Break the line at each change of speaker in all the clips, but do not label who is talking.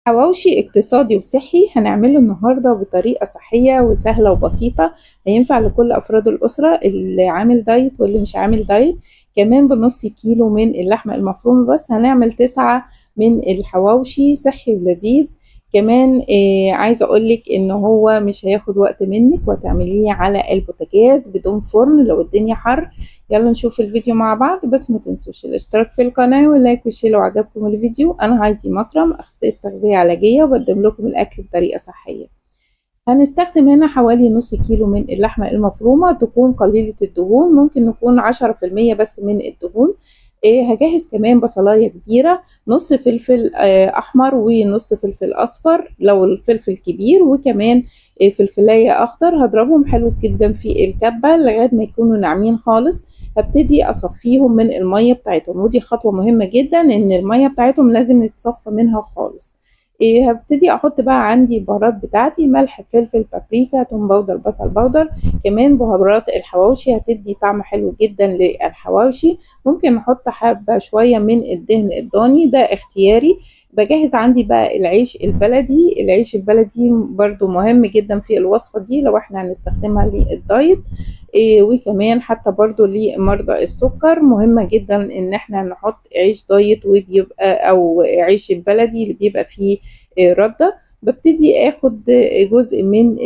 حواوشي اقتصادي وصحي هنعمله النهاردة بطريقة صحية وسهلة وبسيطة. هينفع لكل أفراد الأسرة، اللي عامل دايت واللي مش عامل دايت. كمان بنص كيلو من اللحمة المفرومة، بس هنعمل 9 من الحواوشي، صحي ولذيذ. كمان عايزة أقولك إن هو مش هياخد وقت منك، وتعمليه على البوتاجاز بدون فرن لو الدنيا حر. يلا نشوف الفيديو مع بعض، بس ما تنسوش الاشتراك في القناة واللايك والشير لو عجبكم الفيديو. انا هايدي مكرم، اخصائية تغذية علاجية، وبقدم لكم الاكل بطريقة صحية. هنستخدم هنا حوالي نص كيلو من اللحمة المفرومة، تكون قليلة الدهون، ممكن نكون 10% بس من الدهون. هجهز كمان بصلاية كبيرة، نص فلفل احمر ونص فلفل اصفر لو الفلفل كبير، وكمان فلفلاية اخضر. هضربهم حلو جدا في الكبة لغاية ما يكونوا ناعمين خالص. هبتدي اصفيهم من المية بتاعتهم، ودي خطوة مهمة جدا، ان المية بتاعتهم لازم نتصفى منها خالص. هبتدي احط بقى عندي البهارات بتاعتي: ملح، فلفل، بابريكا، توم باودر، بصل باودر. كمان بهارات الحواوشي هتدي طعم حلو جدا للحواوشي. ممكن نحط حبة شوية من الدهن الضاني، ده اختياري. بجهز عندي بقى العيش البلدي. العيش البلدي برضو مهم جدا في الوصفة دي لو احنا هنستخدمها للدايت. وكمان حتى برضو لمرضى السكر مهمة جدا ان احنا نحط عيش دايت، وبيبقى او عيش البلدي اللي بيبقى فيه ردة. ببتدي اخد جزء من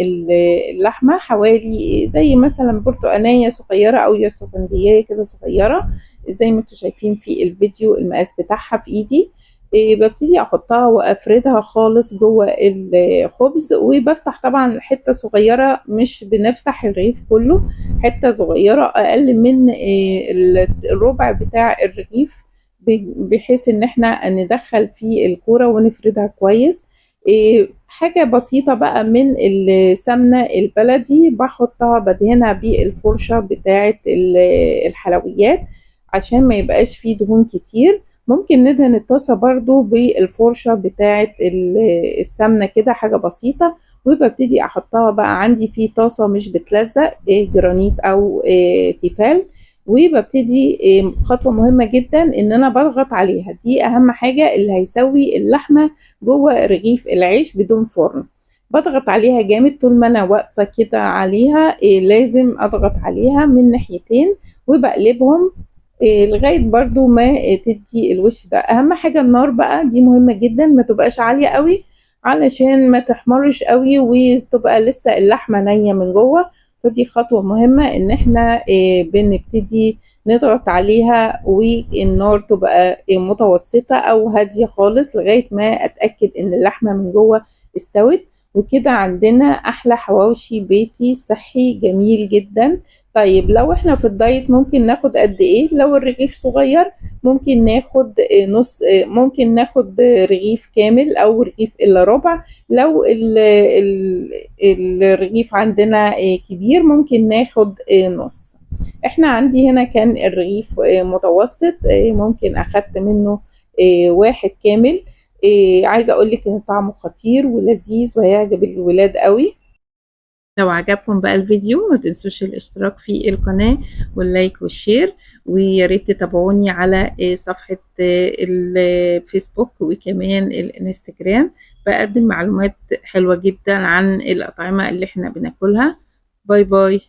اللحمة، حوالي زي مثلا برتقانية صغيرة او يوسفندية كده صغيرة، زي ما انتوا شايفين في الفيديو المقاس بتاعها في ايدي. ببتدي احطها وافردها خالص جوه الخبز، وبفتح طبعا حته صغيره، مش بنفتح الرغيف كله، حته صغيره اقل من الربع بتاع الرغيف، بحيث ان احنا ندخل فيه الكوره ونفردها كويس. حاجه بسيطه بقى من السمنه البلدي بحطها، بدهنها بالفرشه بتاعه الحلويات عشان ما يبقاش فيه دهون كتير. ممكن ندهن الطاسة برضو بالفرشة بتاعة السمنة كده، حاجة بسيطة. وببتدي احطها بقى عندي في طاسة مش بتلزق، جرانيت او تيفال. وببتدي خطوة مهمة جدا ان انا بضغط عليها، دي اهم حاجة اللي هيسوي اللحمة جوه رغيف العيش بدون فرن. بضغط عليها جامد طول ما انا واقفة كده عليها، لازم اضغط عليها من ناحيتين وبقلبهم لغاية برضو ما تدي الوش ده. اهم حاجة النار بقى دي مهمة جدا، ما تبقاش عالية قوي علشان ما تحمرش قوي وتبقى لسه اللحمة نية من جوه. فدي خطوة مهمة ان احنا بنبتدي نضغط عليها، والنار تبقى متوسطة او هادية خالص لغاية ما اتأكد ان اللحمة من جوه استوت. وكده عندنا احلى حواوشي بيتي صحي جميل جدا. طيب لو احنا في الدايت ممكن ناخد قد ايه؟ لو الرغيف صغير ممكن ناخد نص، ممكن ناخد رغيف كامل او رغيف الا ربع. لو الرغيف عندنا كبير ممكن ناخد نص. احنا عندي هنا كان الرغيف متوسط، ممكن اخدت منه واحد كامل. عايزه اقولك ان طعمه خطير ولذيذ وهيعجب الولاد قوي. لو عجبكم بقى الفيديو ما تنسوش الاشتراك في القناة واللايك والشير، ويا ريت تتابعوني على صفحة الفيسبوك وكمان الانستجرام. بقدم معلومات حلوة جدا عن الأطعمة اللي احنا بناكلها. باي باي.